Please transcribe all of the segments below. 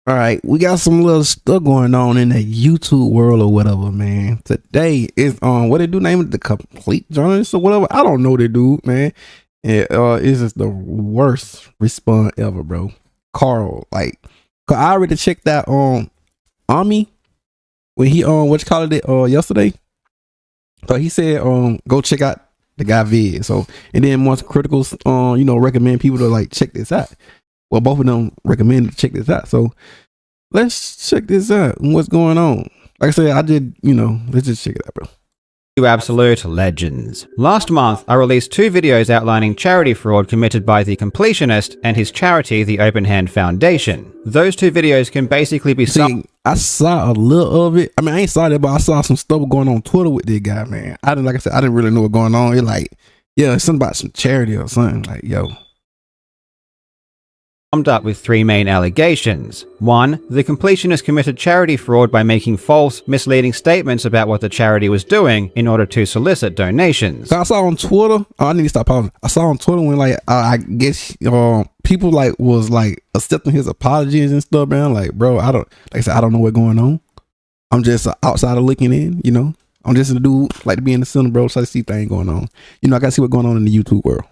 All right, we got some little stuff going on in the YouTube world or whatever, man. Today is what they do name it, the complete journalist or whatever. I don't know the dude, man. It's just the worst response ever, bro. Carl, like, cause I already checked that Ami when he what you call it yesterday. So he said go check out the guy vid. So and then once criticals recommend people to like check this out. Well, both of them recommended to check this out. So let's check this out. What's going on? Like I said, let's just check it out, bro. You absolute legends. Last month, I released 2 videos outlining charity fraud committed by the Completionist and his charity, the Open Hand Foundation. Those 2 videos can basically be seen. I saw a little of it. I mean, I ain't saw that, but I saw some stuff going on Twitter with this guy, man. Like I said, I didn't really know what going on. It like, yeah, it's something about some charity or something. Like, yo. Summed up with 3 main allegations. 1. The Completionist committed charity fraud by making false, misleading statements about what the charity was doing in order to solicit donations. I saw on Twitter, I need to stop pausing. I saw on Twitter when like I guess people like was like accepting his apologies and stuff, man. Like, bro, I don't know what's going on. I'm just an outsider looking in, I'm just a dude like to be in the center, bro, so I see things going on. I gotta see what's going on in the YouTube world.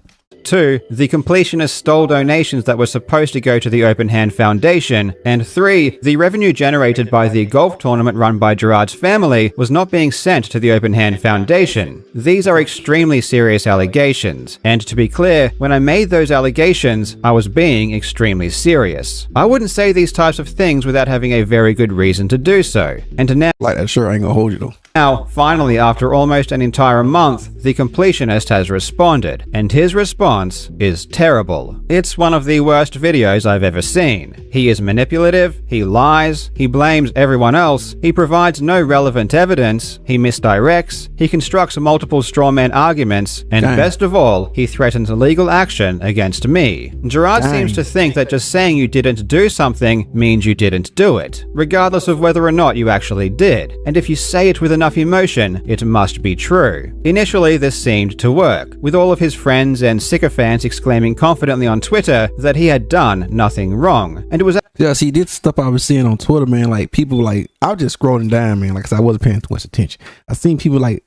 2. The Completionist stole donations that were supposed to go to the Open Hand Foundation. And 3. The revenue generated by the golf tournament run by Gerard's family was not being sent to the Open Hand Foundation. These are extremely serious allegations. And to be clear, when I made those allegations, I was being extremely serious. I wouldn't say these types of things without having a very good reason to do so. And now, like that sure ain't gonna hold you though. Now, finally, after almost an entire month, the Completionist has responded, and his response is terrible. It's one of the worst videos I've ever seen. He is manipulative, he lies, he blames everyone else, he provides no relevant evidence, he misdirects, he constructs multiple strawman arguments, and best of all, he threatens legal action against me. Gerard seems to think that just saying you didn't do something means you didn't do it, regardless of whether or not you actually did. And if you say it with enough emotion, it must be true. Initially, this seemed to work, with all of his friends and sycophants exclaiming confidently on Twitter that he had done nothing wrong. And it was see, this stuff I was seeing on Twitter, man, like people like, I was just scrolling down, man, like I said, I wasn't paying too much attention. I seen people like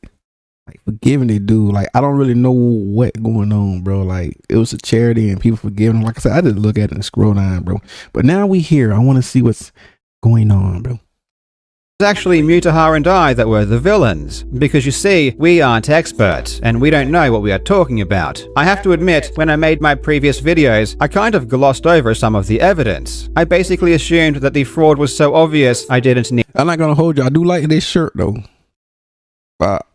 forgiving the dude. Like, I don't really know what going on, bro. Like, it was a charity and people forgiving him. Like I said, I just look at it and scroll down, bro. But now we here. I want to see what's going on, bro. Actually Mutahar and I that were the villains, because you see, we aren't experts, and we don't know what we are talking about. I have to admit, when I made my previous videos, I kind of glossed over some of the evidence. I basically assumed that the fraud was so obvious I didn't need— I'm not gonna hold you, I do like this shirt though.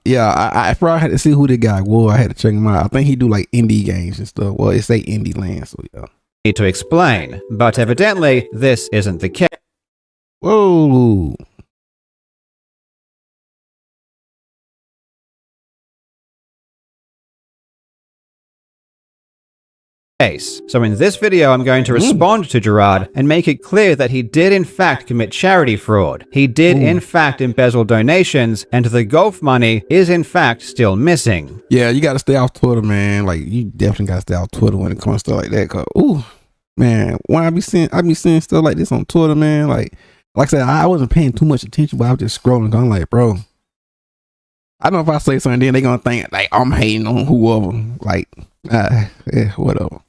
Yeah, I probably had to see who the guy was. I had to check him out. I think he do like indie games and stuff. Well, it say indie land, so yeah. Need to explain, but evidently, this isn't the case. Whoa. So in this video, I'm going to respond to Gerard and make it clear that he did in fact commit charity fraud. He did in fact embezzle donations, and the golf money is in fact still missing. Yeah, you got to stay off Twitter, man. Like, you definitely got to stay off Twitter when it comes to stuff like that. Cause, man, when I be seeing stuff like this on Twitter, man. Like I said, I wasn't paying too much attention, but I was just scrolling. I'm like, bro, I know if I say something, then they gonna think like I'm hating on whoever. Like, whatever.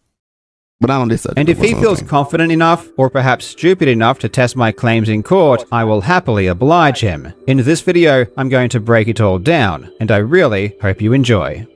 But I don't disagree. And if he feels confident enough, or perhaps stupid enough to test my claims in court, I will happily oblige him. In this video, I'm going to break it all down, and I really hope you enjoy.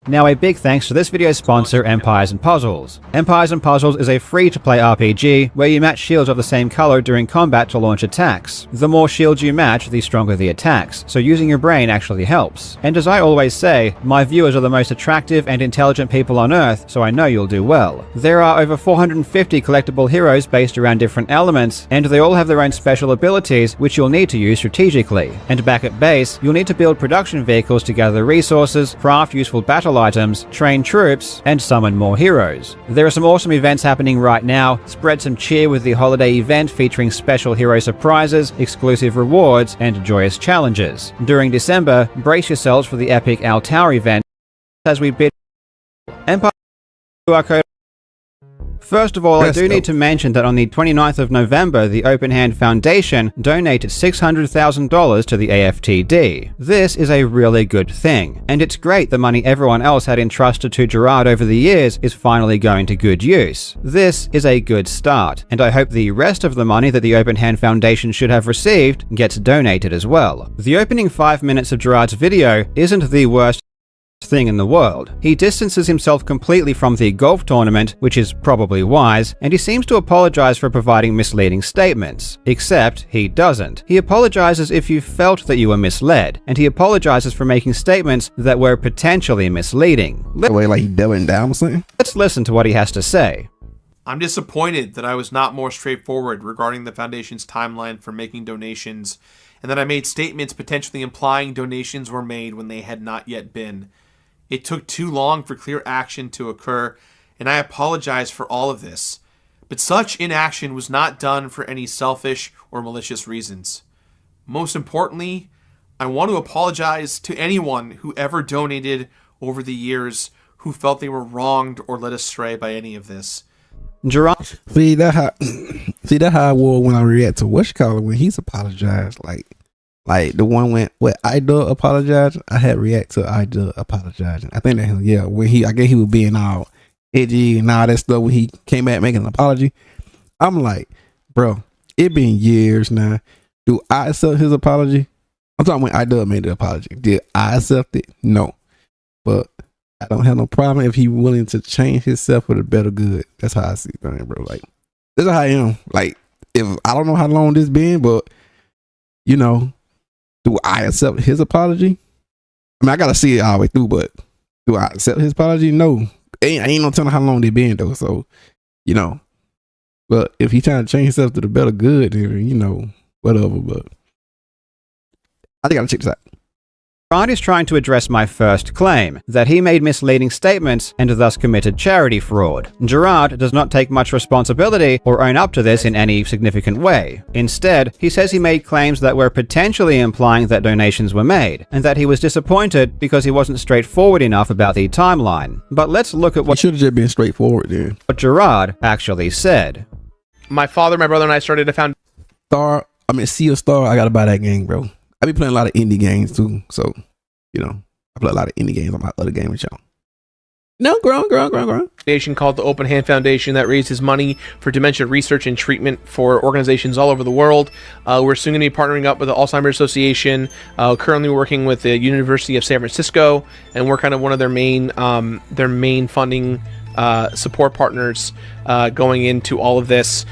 Now a big thanks to this video's sponsor, Empires & Puzzles. Empires & Puzzles is a free-to-play RPG where you match shields of the same color during combat to launch attacks. The more shields you match, the stronger the attacks, so using your brain actually helps. And as I always say, my viewers are the most attractive and intelligent people on Earth, so I know you'll do well. There are over 450 collectible heroes based around different elements, and they all have their own special abilities which you'll need to use strategically. And back at base, you'll need to build production vehicles to gather resources, craft useful battle items, train troops, and summon more heroes. There are some awesome events happening right now. Spread some cheer with the holiday event featuring special hero surprises, exclusive rewards, and joyous challenges. During December, brace yourselves for the epic Altar event as we bid Empire QR code First of all, I do need to mention that on the 29th of November, the Open Hand Foundation donated $600,000 to the AFTD. This is a really good thing, and it's great the money everyone else had entrusted to Gerard over the years is finally going to good use. This is a good start, and I hope the rest of the money that the Open Hand Foundation should have received gets donated as well. The opening 5 minutes of Gerard's video isn't the worst thing in the world. He distances himself completely from the golf tournament, which is probably wise, and he seems to apologize for providing misleading statements. Except he doesn't. He apologizes if you felt that you were misled, and he apologizes for making statements that were potentially misleading. Like he doubling down or something? Let's listen to what he has to say. I'm disappointed that I was not more straightforward regarding the Foundation's timeline for making donations, and that I made statements potentially implying donations were made when they had not yet been. It took too long for clear action to occur, and I apologize for all of this. But such inaction was not done for any selfish or malicious reasons. Most importantly, I want to apologize to anyone who ever donated over the years who felt they were wronged or led astray by any of this. Gerard. See that how I was when I react to when he's apologized. Like the one when I do apologize, I had react to I do apologizing. I think that when I guess he was being all edgy and all that stuff when he came back making an apology. I'm like, bro, it been years now. Do I accept his apology? I'm talking when I do made the apology. Did I accept it? No. But I don't have no problem if he willing to change himself for the better good. That's how I see things, bro. Like, that's how I am. Like, if I don't know how long this been, but you know, do I accept his apology? I mean, I gotta see it all the way through, but do I accept his apology? No. I ain't no telling how long they been though. So, you know. But if he trying to change himself to the better good, then, you know, whatever. But I think I gotta check this out. Gerard is trying to address my first claim, that he made misleading statements and thus committed charity fraud. Gerard does not take much responsibility or own up to this in any significant way. Instead, he says he made claims that were potentially implying that donations were made, and that he was disappointed because he wasn't straightforward enough about the timeline. But let's look at what should have just been straightforward then. What Gerard actually said. My father, my brother, and I started a Sea of Star, I gotta buy that game, bro. I be playing a lot of indie games too, so you know I play a lot of indie games on my other game with y'all. No, grown. Foundation called the Open Hand Foundation that raises money for dementia research and treatment for organizations all over the world. We're soon going to be partnering up with the Alzheimer's Association. Currently working with the University of San Francisco, and we're kind of one of their main funding support partners going into all of this.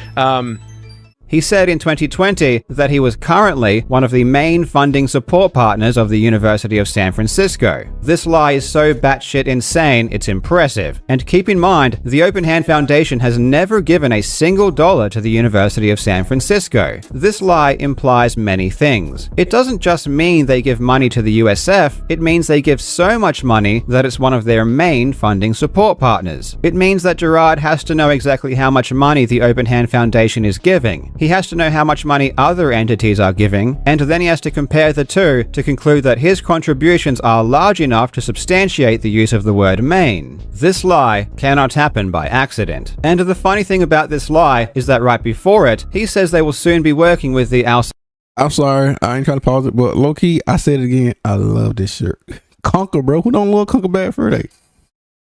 He said in 2020 that he was currently one of the main funding support partners of the University of San Francisco. This lie is so batshit insane, it's impressive. And keep in mind, the Open Hand Foundation has never given a single dollar to the University of San Francisco. This lie implies many things. It doesn't just mean they give money to the USF, it means they give so much money that it's one of their main funding support partners. It means that Gerard has to know exactly how much money the Open Hand Foundation is giving. He has to know how much money other entities are giving, and then he has to compare the two to conclude that his contributions are large enough to substantiate the use of the word main. This lie cannot happen by accident. And the funny thing about this lie is that right before it, he says they will soon be working with the I'm sorry, I ain't trying to pause it, but low-key, I said it again, I love this shirt. Conquer, bro. Who don't love Conquer Bad Fur Day?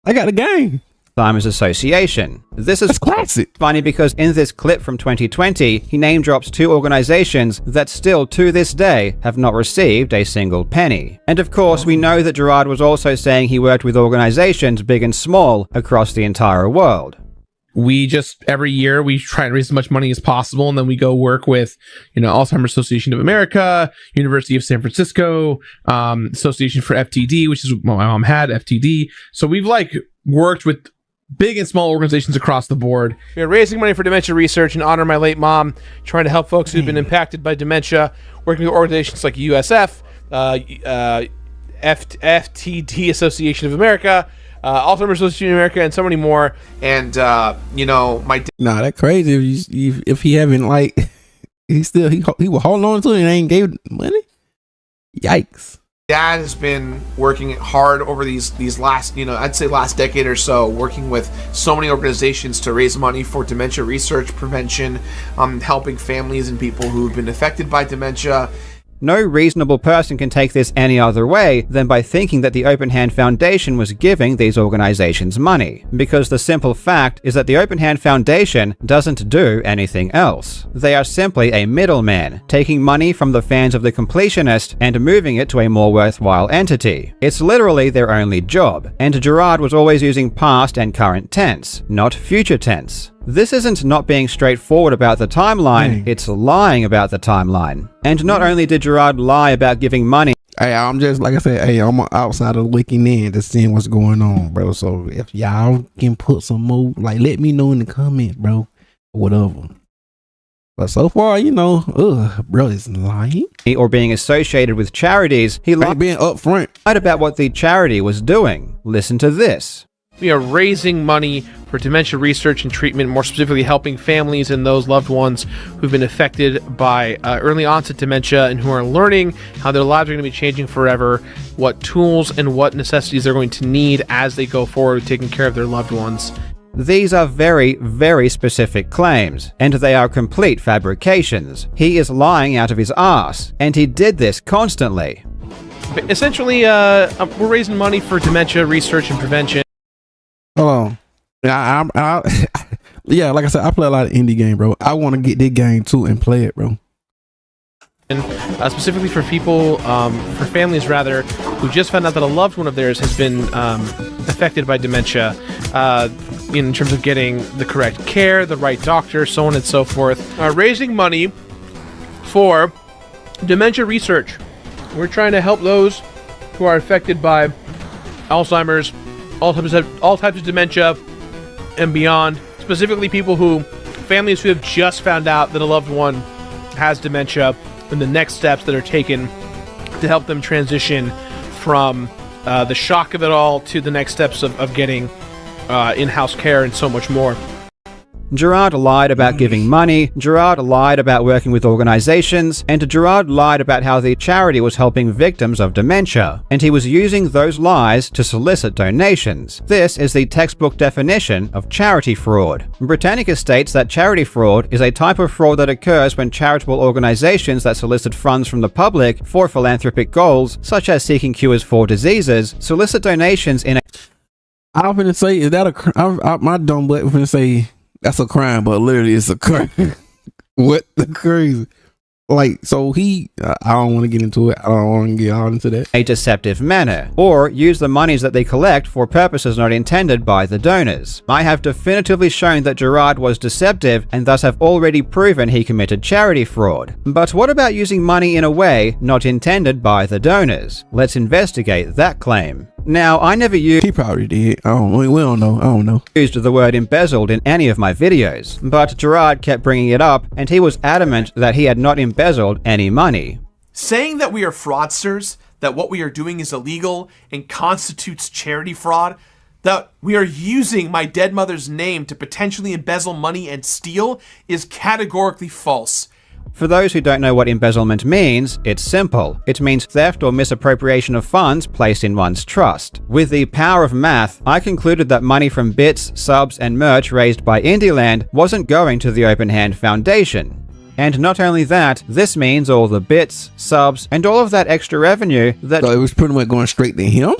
I got the game. Alzheimer's Association. This is classic. Funny because in this clip from 2020, he name drops two organizations that still to this day have not received a single penny. And of course, we know that Gerard was also saying he worked with organizations big and small across the entire world. We just, every year, we try to raise as much money as possible, and then we go work with, Alzheimer's Association of America, University of San Francisco, Association for FTD, which is what my mom had, FTD. So we've worked with big and small organizations across the board. We're raising money for dementia research in honor of my late mom, trying to help folks who've been impacted by dementia, working with organizations like USF, FTD Association of America, Alzheimer's Association of America, and so many more. And, that crazy if he haven't, he was holding on to it and ain't gave money? Yikes. Dad has been working hard over these last, I'd say last decade or so, working with so many organizations to raise money for dementia research, prevention, helping families and people who've been affected by dementia. No reasonable person can take this any other way than by thinking that the Open Hand Foundation was giving these organizations money, because the simple fact is that the Open Hand Foundation doesn't do anything else. They are simply a middleman, taking money from the fans of the Completionist and moving it to a more worthwhile entity. It's literally their only job, and Gerard was always using past and current tense, not future tense. This isn't not being straightforward about the timeline, it's lying about the timeline. And not only did Gerard lie about giving money, Hey, I'm just, like I said, I'm outside of looking in to seeing what's going on, bro. So if y'all can put some more, like, let me know in the comments, bro, or whatever. But so far, bro, it's lying. or being associated with charities, he lied Being upfront. about what the charity was doing. Listen to this. We are raising money for dementia research and treatment, more specifically helping families and those loved ones who've been affected by early onset dementia and who are learning how their lives are going to be changing forever, what tools and what necessities they're going to need as they go forward taking care of their loved ones. These are very, very specific claims, and they are complete fabrications. He is lying out of his ass, and he did this constantly. Essentially, we're raising money for dementia research and prevention. Hold on. Yeah, like I said, I play a lot of indie game, bro. I want to get this game too and play it, bro. And specifically for people, for families rather, who just found out that a loved one of theirs has been affected by dementia, in terms of getting the correct care, the right doctor, so on and so forth. Raising money for dementia research. We're trying to help those who are affected by Alzheimer's, all types of dementia and beyond. Specifically families who have just found out that a loved one has dementia, and the next steps that are taken to help them transition from the shock of it all to the next steps of getting in-house care and so much more. Gerard lied about giving money, Gerard lied about working with organizations, and Gerard lied about how the charity was helping victims of dementia, and he was using those lies to solicit donations. This is the textbook definition of charity fraud. Britannica states that charity fraud is a type of fraud that occurs when charitable organizations that solicit funds from the public for philanthropic goals, such as seeking cures for diseases, solicit donations in a... I'm finna say, is that my dumb butt finna say that's a crime, but literally it's a crime. What the crazy? Like, so I don't want to get into it. I don't want to get all into that. a deceptive manner, or use the monies that they collect for purposes not intended by the donors. I have definitively shown that Gerard was deceptive and thus have already proven he committed charity fraud. But what about using money in a way not intended by the donors? Let's investigate that claim. Now, I never used He probably did. We don't know. I don't know. the word embezzled in any of my videos, but Gerard kept bringing it up, and he was adamant that he had not embezzled any money. Saying that we are fraudsters, that what we are doing is illegal and constitutes charity fraud, that we are using my dead mother's name to potentially embezzle money and steal is categorically false. For those who don't know what embezzlement means, it's simple. It means theft or misappropriation of funds placed in one's trust. With the power of math, I concluded that money from bits, subs, and merch raised by Indieland wasn't going to the Open Hand Foundation. And not only that, this means all the bits, subs, and all of that extra revenue that So it was pretty much going straight to him?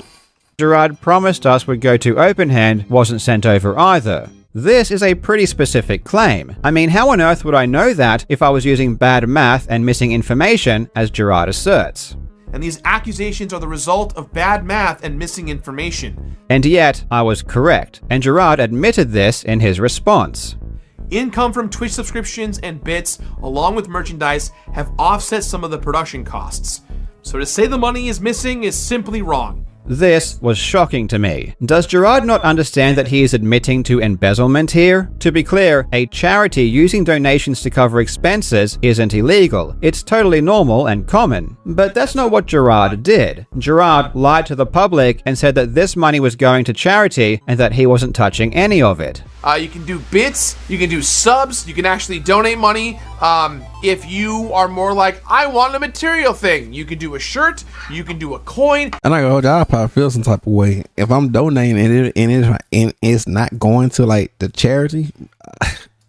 Gerard promised us would go to Open Hand wasn't sent over either. This is a pretty specific claim. I mean, how on earth would I know that if I was using bad math and missing information, as Gerard asserts? And these accusations are the result of bad math and missing information. And yet, I was correct, and Gerard admitted this in his response. Income from Twitch subscriptions and bits, along with merchandise, have offset some of the production costs. So to say the money is missing is simply wrong. This was shocking to me. Does Gerard not understand that he is admitting to embezzlement here? To be clear, a charity using donations to cover expenses isn't illegal. It's totally normal and common. But that's not what Gerard did. Gerard lied to the public and said that this money was going to charity and that he wasn't touching any of it. You can do bits, you can do subs, you can actually donate money. If you are more like, I want a material thing, you can do a shirt, you can do a coin. And I go, I probably feel some type of way if I'm donating and it's not going to like the charity.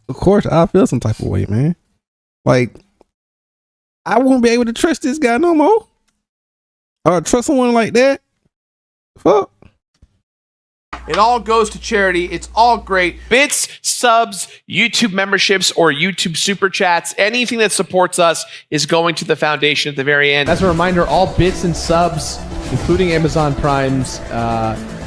Of course, I feel some type of way, man. Like, I won't be able to trust this guy no more, or trust someone like that. Fuck. It all goes to charity. It's all great. Bits, subs, YouTube memberships, or YouTube super chats, anything that supports us is going to the foundation at the very end. As a reminder, all bits and subs, including Amazon Primes,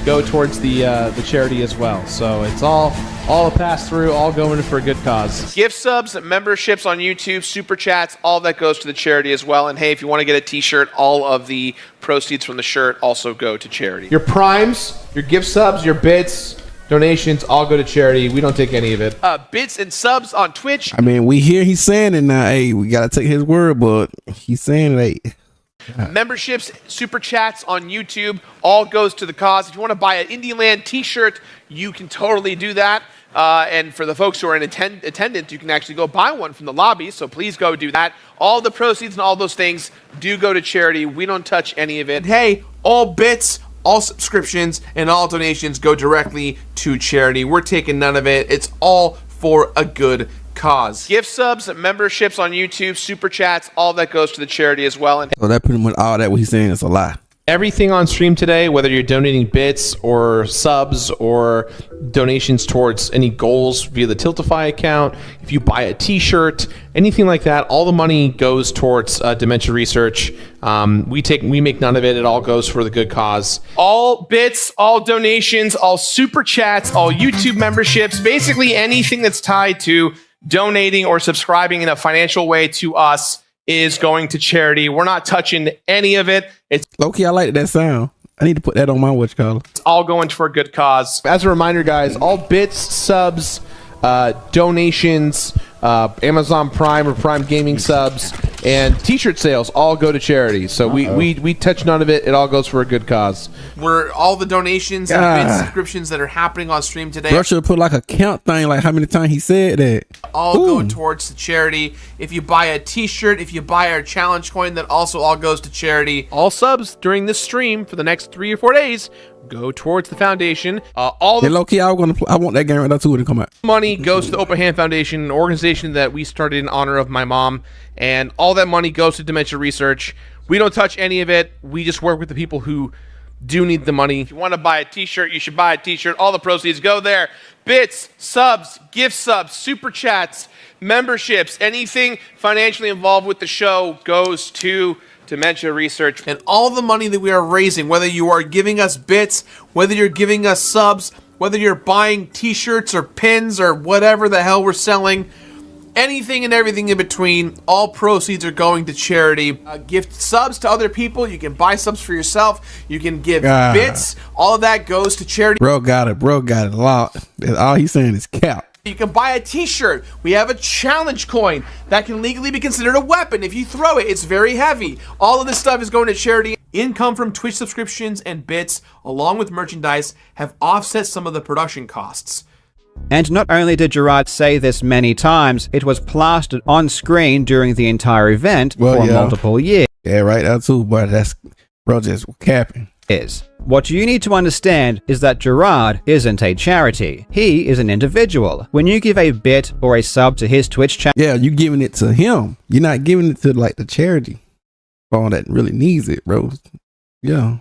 go towards the charity as well. So it's all a pass through, all going for a good cause. Gift subs, memberships on YouTube, super chats, all that goes to the charity as well. And hey, if you want to get a t-shirt, all of the proceeds from the shirt also go to charity. Your primes, your gift subs, your bits, donations, all go to charity. We don't take any of it. Bits and subs on Twitch. I mean, we hear he's saying it now. Hey, we gotta take his word, but he's saying it. Hey. Memberships, super chats on YouTube, all goes to the cause. If you want to buy an Indie Land t-shirt, you can totally do that. And for the folks who are in attendance, you can actually go buy one from the lobby, so please go do that. All the proceeds and all those things do go to charity. We don't touch any of it. And hey, all bits, all subscriptions, and all donations go directly to charity. We're taking none of it. It's all for a good cause. Gift subs, memberships on YouTube, super chats, all that goes to the charity as well. And So that pretty much all that what he's saying is a lie. Everything on stream today, whether you're donating bits or subs or donations towards any goals via the Tiltify account, if you buy a t-shirt, anything like that, all the money goes towards dementia research. We make none of it. It all goes for the good cause. all bits, all donations, all super chats, all YouTube memberships, basically anything that's tied to donating or subscribing in a financial way to us is going to charity. We're not touching any of it. It's Low-key, I like that sound. I need to put that on my whatchamacallit. all going for a good cause. As a reminder, guys, all bits, subs, donations, Amazon Prime or Prime Gaming subs, and t-shirt sales all go to charity. So we touch none of it. It all goes for a good cause. Where all the donations and bit subscriptions that are happening on stream today Bro should put like a count thing, like how many times he said that. all go towards the charity. If you buy a t-shirt, if you buy our challenge coin, that also all goes to charity. All subs during this stream for the next 3 or 4 days go towards the foundation. All Hey, the low-key, I want that game right now too when it come out. money goes to the Open Hand Foundation, an organization that we started in honor of my mom, and all that money goes to dementia research. We don't touch any of it. We just work with the people who do need the money. If you want to buy a t-shirt, you should buy a t-shirt. All the proceeds go there. Bits, subs, gift subs, super chats, memberships, anything financially involved with the show goes to dementia research. And all the money that we are raising, whether you are giving us bits, whether you're giving us subs, whether you're buying t-shirts or pins or whatever the hell we're selling, anything and everything in between, all proceeds are going to charity. Gift subs to other people. You can buy subs for yourself. You can give bits. All of that goes to charity. Bro got it. All he's saying is cap. You can buy a t-shirt. We have a challenge coin that can legally be considered a weapon. If you throw it, it's very heavy. All of this stuff is going to charity. Income from Twitch subscriptions and bits, along with merchandise, have offset some of the production costs. And not only did Gerard say this many times, it was plastered on screen during the entire event for multiple years. Yeah, right. That too, but that's bro just capping. What you need to understand is that Gerard isn't a charity. He is an individual. When you give a bit or a sub to his Twitch channel, Yeah, you giving it to him. You're not giving it to like the charity. Oh, that really needs it, bro. Yeah.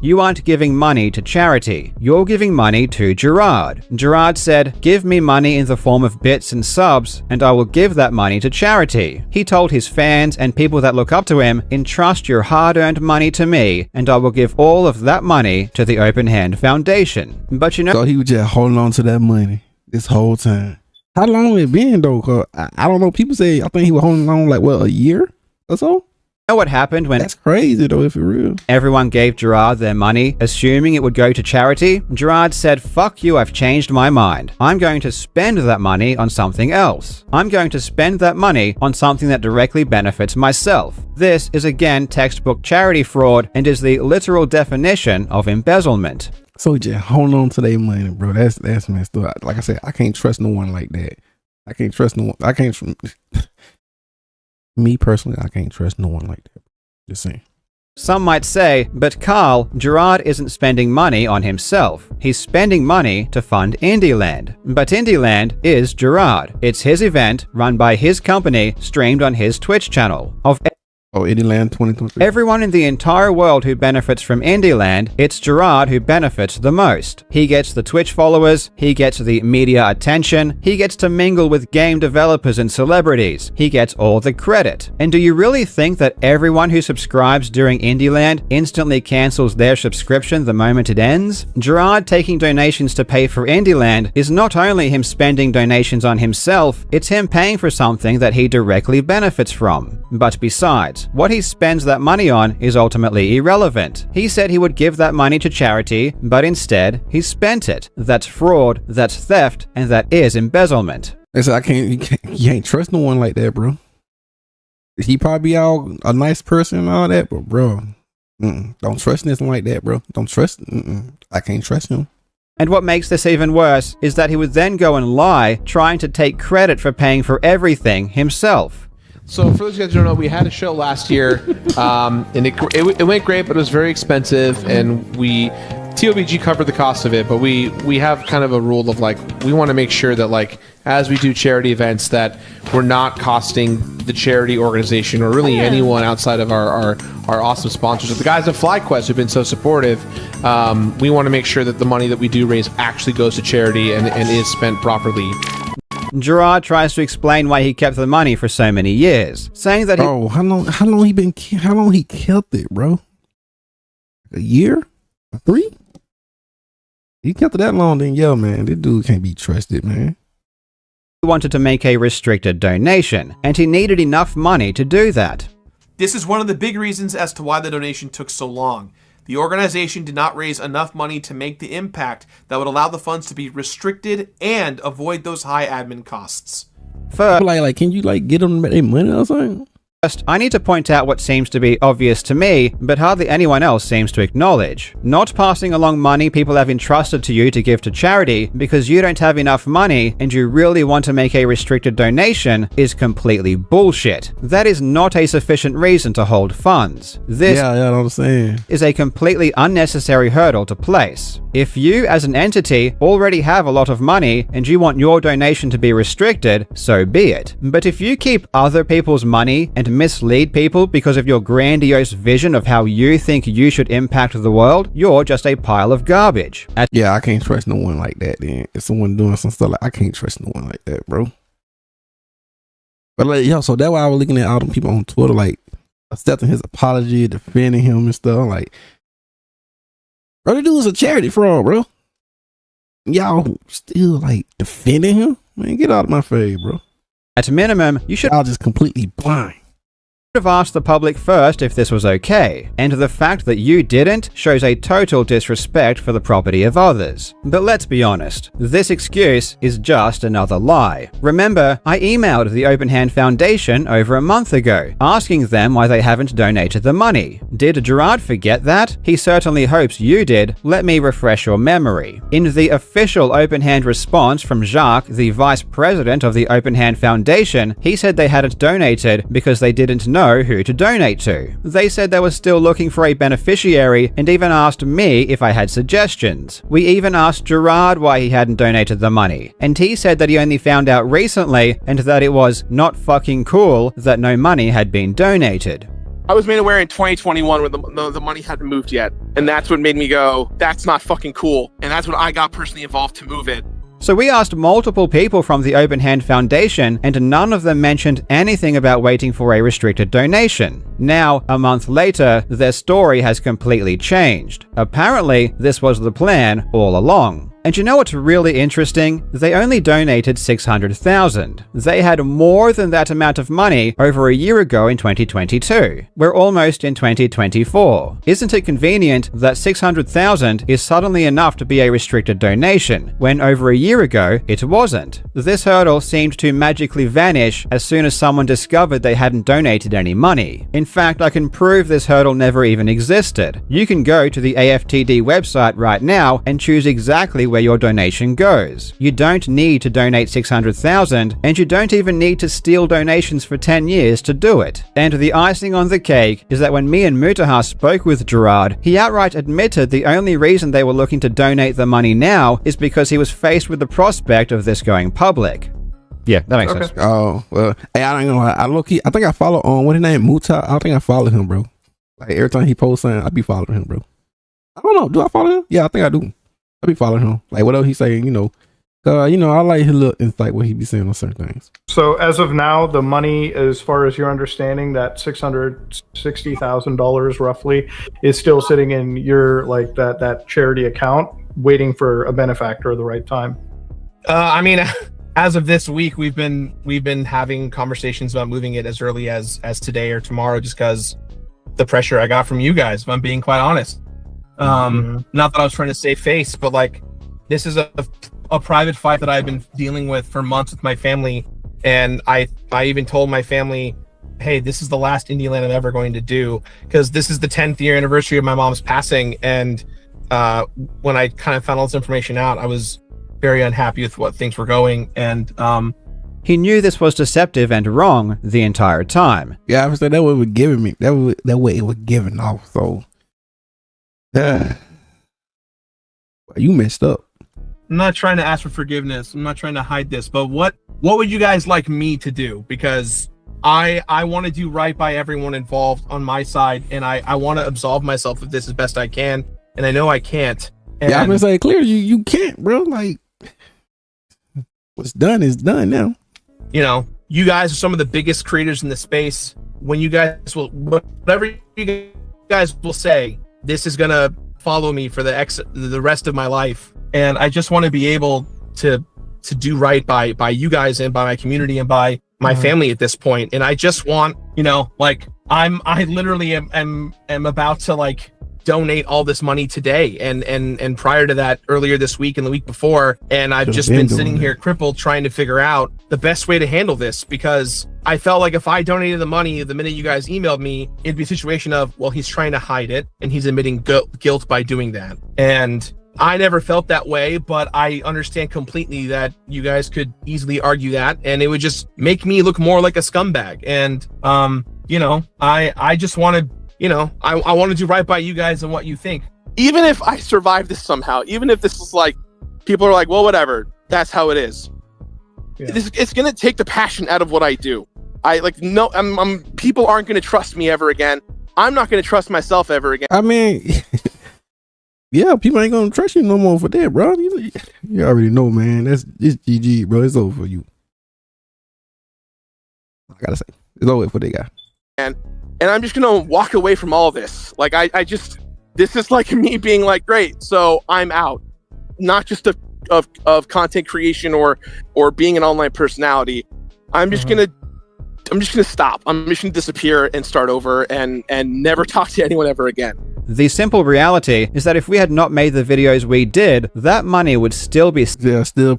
you aren't giving money to charity. You're giving money to Gerard. Gerard said, "Give me money in the form of bits and subs, and I will give that money to charity." He told his fans and people that look up to him, "Entrust your hard-earned money to me, and I will give all of that money to the Open Hand Foundation." But you know, So he was just holding on to that money this whole time. How long it been though? 'Cause I don't know. People say I think he was holding on like a year or so. what happened when That's crazy though, if it's real. everyone gave Gerard their money, assuming it would go to charity? Gerard said, "Fuck you, I've changed my mind. I'm going to spend that money on something else. I'm going to spend that money on something that directly benefits myself." This is again textbook charity fraud and is the literal definition of embezzlement. So just hold on to their money, bro. That's messed up. Like I said, I can't trust no one like that. I can't trust no one. I can't. Me personally, I can't trust no one like that. Just saying. Some might say, but Carl, Gerard isn't spending money on himself. He's spending money to fund Indieland. But Indieland is Gerard. It's his event, run by his company, streamed on his Twitch channel. Indieland 2023. Everyone in the entire world who benefits from Indieland, it's Gerard who benefits the most. He gets the Twitch followers, he gets the media attention, he gets to mingle with game developers and celebrities, he gets all the credit. And do you really think that everyone who subscribes during Indieland instantly cancels their subscription the moment it ends? Gerard taking donations to pay for Indieland is not only him spending donations on himself, it's him paying for something that he directly benefits from. But besides, what he spends that money on is ultimately irrelevant. He said he would give that money to charity, but instead, he spent it. That's fraud, that's theft, and that is embezzlement. I said, you can't trust no one like that, bro. He probably all a nice person and all that, but bro, don't trust nothing like that, bro. Don't trust. I can't trust him. And what makes this even worse is that he would then go and lie, trying to take credit for paying for everything himself. So for those of you guys who don't know, we had a show last year, and it went great, but it was very expensive, and TOBG covered the cost of it, but we have kind of a rule of like, we want to make sure that like, as we do charity events, that we're not costing the charity organization or really anyone outside of our awesome sponsors. The guys at FlyQuest who've been so supportive, we want to make sure that the money that we do raise actually goes to charity and is spent properly. Gerard tries to explain why he kept the money for so many years, saying that how long he kept it, bro? A year? 3? He kept it that long, then yeah, man, this dude can't be trusted, man. he wanted to make a restricted donation, and he needed enough money to do that. This is one of the big reasons as to why the donation took so long. The organization did not raise enough money to make the impact that would allow the funds to be restricted and avoid those high admin costs. First, can you get them their money or something? I need to point out what seems to be obvious to me, but hardly anyone else seems to acknowledge. Not passing along money people have entrusted to you to give to charity because you don't have enough money and you really want to make a restricted donation is completely bullshit. That is not a sufficient reason to hold funds. This I'm saying. is a completely unnecessary hurdle to place. If you, as an entity, already have a lot of money and you want your donation to be restricted, so be it. But if you keep other people's money and mislead people because of your grandiose vision of how you think you should impact the world, you're just a pile of garbage. I can't trust no one like that then. If someone doing some stuff I can't trust no one like that, bro. But so that's why I was looking at all them people on Twitter, accepting his apology, defending him and stuff. Bro, the dude was a charity fraud, bro. Y'all still defending him? Man, get out of my face, bro. At minimum, you should y'all just completely blind. have asked the public first if this was okay, and the fact that you didn't shows a total disrespect for the property of others. But let's be honest, this excuse is just another lie. Remember, I emailed the Open Hand Foundation over a month ago, asking them why they haven't donated the money. Did Gerard forget that? He certainly hopes you did. Let me refresh your memory. In the official Open Hand response from Jacques, the vice president of the Open Hand Foundation, he said they hadn't donated because they didn't know who to donate to. They said they were still looking for a beneficiary and even asked me if I had suggestions. We even asked Gerard why he hadn't donated the money, and he said that he only found out recently and that it was not fucking cool that no money had been donated. I was made aware in 2021 when the money hadn't moved yet, and that's what made me go, that's not fucking cool, and that's when I got personally involved to move it. So we asked multiple people from the Open Hand Foundation, and none of them mentioned anything about waiting for a restricted donation. Now, a month later, their story has completely changed. Apparently, this was the plan all along. And you know what's really interesting? They only donated $600,000. They had more than that amount of money over a year ago in 2022. We're almost in 2024. Isn't it convenient that $600,000 is suddenly enough to be a restricted donation, when over a year ago it wasn't? This hurdle seemed to magically vanish as soon as someone discovered they hadn't donated any money. In fact, I can prove this hurdle never even existed. You can go to the AFTD website right now and choose exactly where your donation goes. You don't need to donate $600,000, and you don't even need to steal donations for 10 years to do it. And the icing on the cake is that when me and Mutaha spoke with Gerard, he outright admitted the only reason they were looking to donate the money now is because he was faced with the prospect of this going public. Yeah, that makes sense. Oh, well, hey, I ain't gonna lie. I think I follow what his name, Muta. I think I follow him, bro. Like every time he posts something, I be following him, bro. I don't know. Do I follow him? Yeah, I think I do. I be following him. Like whatever he's saying, I like his little insight what he be saying on certain things. So as of now, the money, as far as your understanding, that $660,000 roughly is still sitting in your that charity account, waiting for a benefactor at the right time. I mean, as of this week, we've been having conversations about moving it as early as today or tomorrow, just because the pressure I got from you guys, if I'm being quite honest. Not that I was trying to save face, but like, this is a private fight that I've been dealing with for months with my family. And I even told my family, hey, this is the last Indie Land I'm ever going to do, because this is the 10th year anniversary of my mom's passing. And when I kind of found all this information out, I was very unhappy with what things were going. And he knew this was deceptive and wrong the entire time. Yeah, I was saying that way it was giving me. That way it was giving off. So you messed up. I'm not trying to ask for forgiveness. I'm not trying to hide this, but what would you guys like me to do? Because I want to do right by everyone involved on my side, and I want to absolve myself of this as best I can, and I know I can't. And yeah, I'm gonna say clear, you can't, bro. Like, what's done is done now. You guys are some of the biggest creators in the space. When you guys will, whatever you guys will say, this is gonna follow me for the rest of my life. And I just want to be able to do right by you guys and by my community and by my family at this point. And I just want, I literally am about to donate all this money today and prior to that, earlier this week and the week before, and I've just been sitting here crippled trying to figure out the best way to handle this, because I felt like if I donated the money the minute you guys emailed me, it'd be a situation of, well, he's trying to hide it and he's admitting guilt by doing that. And I never felt that way, but I understand completely that you guys could easily argue that, and it would just make me look more like a scumbag. And I just want to I want to do right by you guys and what you think. Even if I survive this somehow, even if this is people are like, well, whatever, that's how it is. Yeah. It's going to take the passion out of what I do. People aren't going to trust me ever again. I'm not going to trust myself ever again. I mean, yeah, people ain't going to trust you no more for that, bro. You already know, man. It's GG, bro. It's over for you. I got to say, it's over for that guy. And I'm just going to walk away from all this. This is like me being like, great, so I'm out. Not just of content creation or being an online personality. I'm just going to stop. I'm just going to disappear and start over and never talk to anyone ever again. The simple reality is that if we had not made the videos we did, that money would still be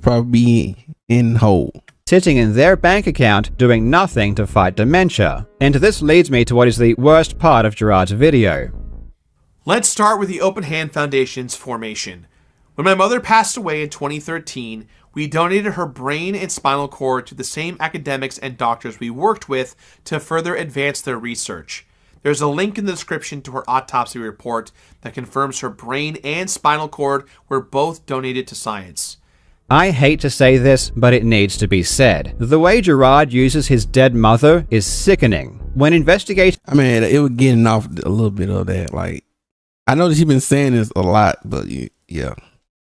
probably in whole, sitting in their bank account doing nothing to fight dementia. And this leads me to what is the worst part of Gerard's video. Let's start with the Open Hand Foundation's formation. When my mother passed away in 2013, we donated her brain and spinal cord to the same academics and doctors we worked with to further advance their research. There's a link in the description to her autopsy report that confirms her brain and spinal cord were both donated to science. I hate to say this, but it needs to be said. The way Gerard uses his dead mother is sickening. When investigating... I mean, it was getting off a little bit of that. I know that you've been saying this a lot, but yeah.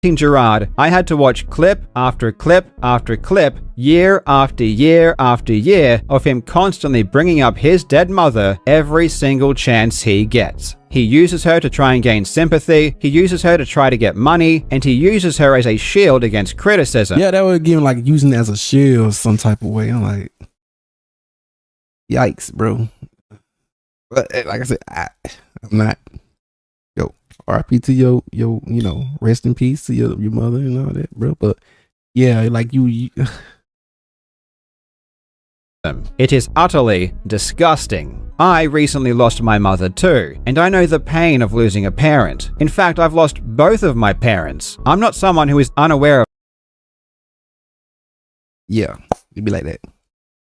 Gerard, I had to watch clip after clip after clip, year after year after year, of him constantly bringing up his dead mother every single chance he gets. He uses her to try and gain sympathy, he uses her to try to get money, and he uses her as a shield against criticism. Yeah, that would give him like using it as a shield some type of way. I'm like, yikes, bro. But like I said, I'm not. Yo, RP to your, you know, rest in peace to your mother and all that, bro. But yeah, like you It is utterly disgusting. I recently lost my mother too, and I know the pain of losing a parent. In fact, I've lost both of my parents. I'm not someone who is unaware of it'd be like that.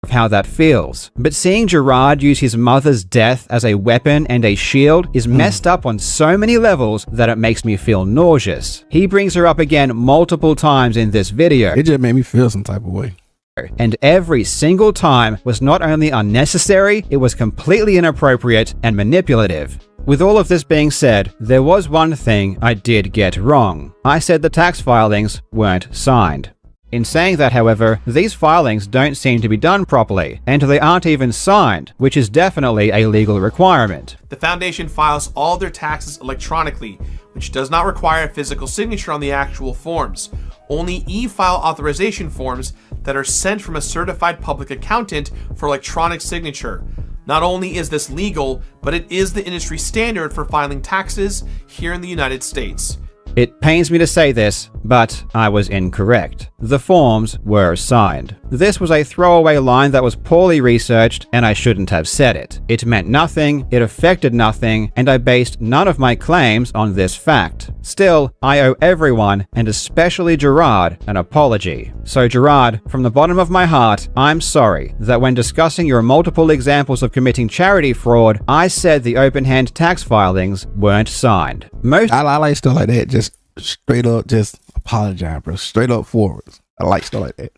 how that feels. But seeing Gerard use his mother's death as a weapon and a shield is messed up on so many levels that it makes me feel nauseous. He brings her up again multiple times in this video. It just made me feel some type of way. And every single time was not only unnecessary, it was completely inappropriate and manipulative. With all of this being said, there was one thing I did get wrong. I said the tax filings weren't signed. In saying that, however, these filings don't seem to be done properly, and they aren't even signed, which is definitely a legal requirement. The Foundation files all their taxes electronically, which does not require a physical signature on the actual forms. Only e-file authorization forms that are sent from a certified public accountant for electronic signature. Not only is this legal, but it is the industry standard for filing taxes here in the United States. It pains me to say this, but I was incorrect. The forms were signed. This was a throwaway line that was poorly researched, and I shouldn't have said it. It meant nothing, it affected nothing, and I based none of my claims on this fact. Still, I owe everyone, and especially Gerard, an apology. So Gerard, from the bottom of my heart, I'm sorry that when discussing your multiple examples of committing charity fraud, I said the open-hand tax filings weren't signed. I like stuff like that. Just straight up, just apologize, bro. Straight up forwards. I like stuff like that.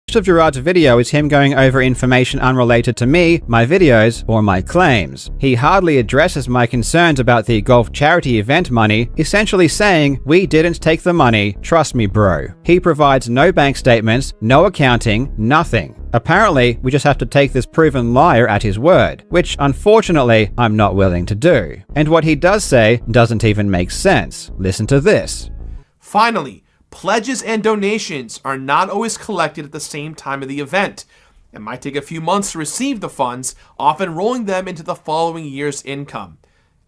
Most of Gerard's video is him going over information unrelated to me, my videos, or my claims. He hardly addresses my concerns about the golf charity event money, essentially saying, "We didn't take the money, trust me bro." He provides no bank statements, no accounting, nothing. Apparently, we just have to take this proven liar at his word, which unfortunately, I'm not willing to do. And what he does say doesn't even make sense. Listen to this. Finally, pledges and donations are not always collected at the same time of the event. It might take a few months to receive the funds, often rolling them into the following year's income.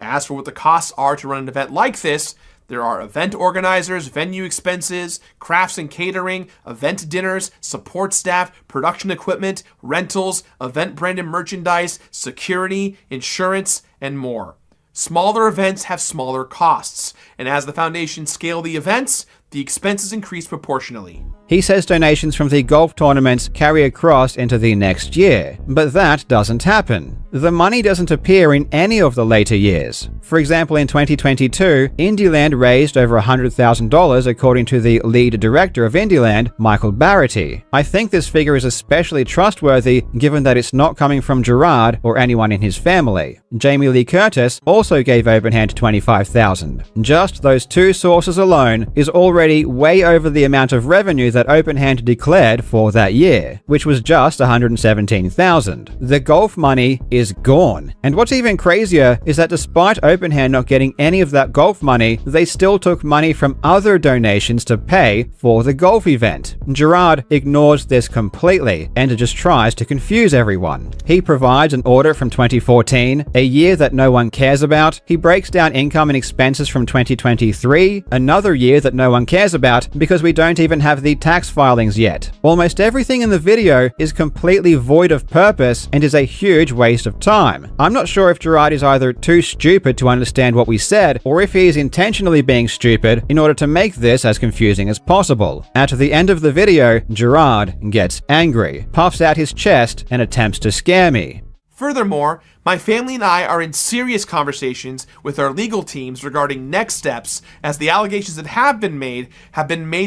As for what the costs are to run an event like this, there are event organizers, venue expenses, crafts and catering, event dinners, support staff, production equipment, rentals, event branded merchandise, security, insurance, and more. Smaller events have smaller costs, and as the foundation scale the events, the expenses increase proportionally. He says donations from the golf tournaments carry across into the next year, but that doesn't happen. The money doesn't appear in any of the later years. For example, in 2022, Indieland raised over $100,000 according to the lead director of Indieland, Michael Barrity. I think this figure is especially trustworthy given that it's not coming from Gerard or anyone in his family. Jamie Lee Curtis also gave Openhand $25,000. Just those two sources alone is already way over the amount of revenue that Openhand declared for that year, which was just $117,000. The golf money is gone. And what's even crazier is that despite Openhand not getting any of that golf money, they still took money from other donations to pay for the golf event. Gerard ignores this completely and just tries to confuse everyone. He provides an order from 2014, a year that no one cares about. He breaks down income and expenses from 2023, another year that no one cares about because we don't even have the tax filings yet. Almost everything in the video is completely void of purpose and is a huge waste of time. I'm not sure if Gerard is either too stupid to understand what we said or if he is intentionally being stupid in order to make this as confusing as possible. At the end of the video, Gerard gets angry, puffs out his chest, and attempts to scare me. Furthermore, my family and I are in serious conversations with our legal teams regarding next steps, as the allegations that have been made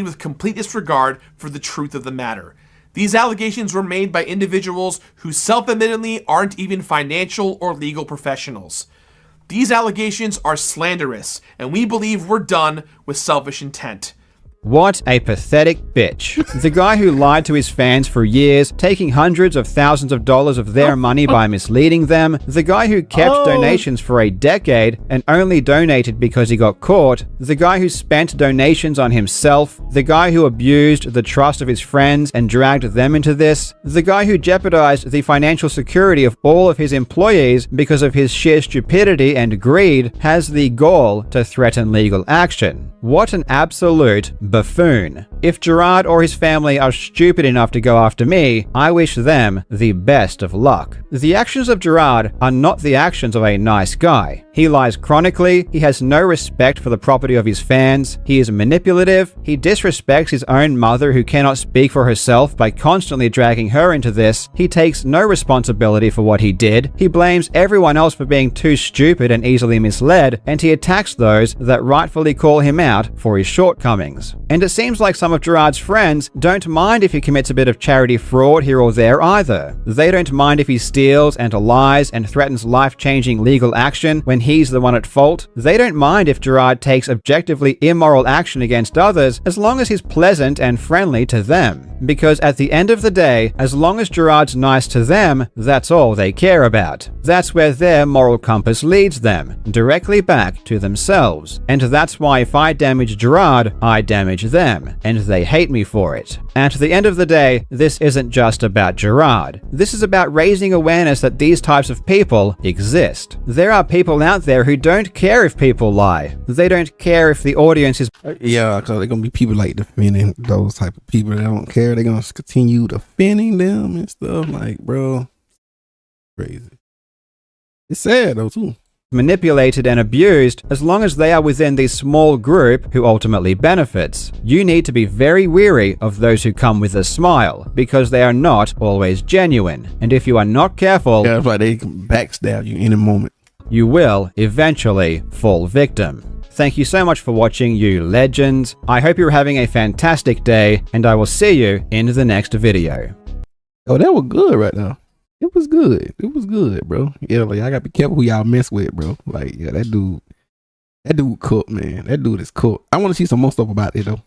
with complete disregard for the truth of the matter. These allegations were made by individuals who self-admittedly aren't even financial or legal professionals. These allegations are slanderous, and we believe were done with selfish intent. What a pathetic bitch. The guy who lied to his fans for years, taking hundreds of thousands of dollars of their money by misleading them. The guy who kept donations for a decade and only donated because he got caught. The guy who spent donations on himself. The guy who abused the trust of his friends and dragged them into this. The guy who jeopardized the financial security of all of his employees because of his sheer stupidity and greed has the gall to threaten legal action. What an absolute buffoon. If Gerard or his family are stupid enough to go after me, I wish them the best of luck. The actions of Gerard are not the actions of a nice guy. He lies chronically, he has no respect for the property of his fans, he is manipulative, he disrespects his own mother who cannot speak for herself by constantly dragging her into this, he takes no responsibility for what he did, he blames everyone else for being too stupid and easily misled, and he attacks those that rightfully call him out for his shortcomings. And it seems like some of Gerard's friends don't mind if he commits a bit of charity fraud here or there either. They don't mind if he steals and lies and threatens life-changing legal action when he's the one at fault. They don't mind if Gerard takes objectively immoral action against others as long as he's pleasant and friendly to them. Because at the end of the day, as long as Gerard's nice to them, that's all they care about. That's where their moral compass leads them, directly back to themselves. And that's why if I damage Gerard, I damage them, and they hate me for it. At the end of the day, this isn't just about Gerard. This is about raising awareness that these types of people exist. There are people out there who don't care if people lie. They don't care if the audience is... Yeah, because they're going to be people like defending those type of people that don't care. They're going to continue defending them and stuff. Like, bro, crazy. It's sad, though, too. Manipulated and abused as long as they are within the small group who ultimately benefits. You need to be very wary of those who come with a smile because they are not always genuine. And if you are not careful, yeah, that's why they can backstab you in a moment. You will eventually fall victim. Thank you so much for watching, you legends. I hope you're having a fantastic day, and I will see you in the next video. Oh, that was good right now. It was good. It was good, bro. Yeah, like I gotta be careful who y'all mess with, bro. Like, yeah, that dude cooked, man. That dude is cooked. I want to see some more stuff about it though.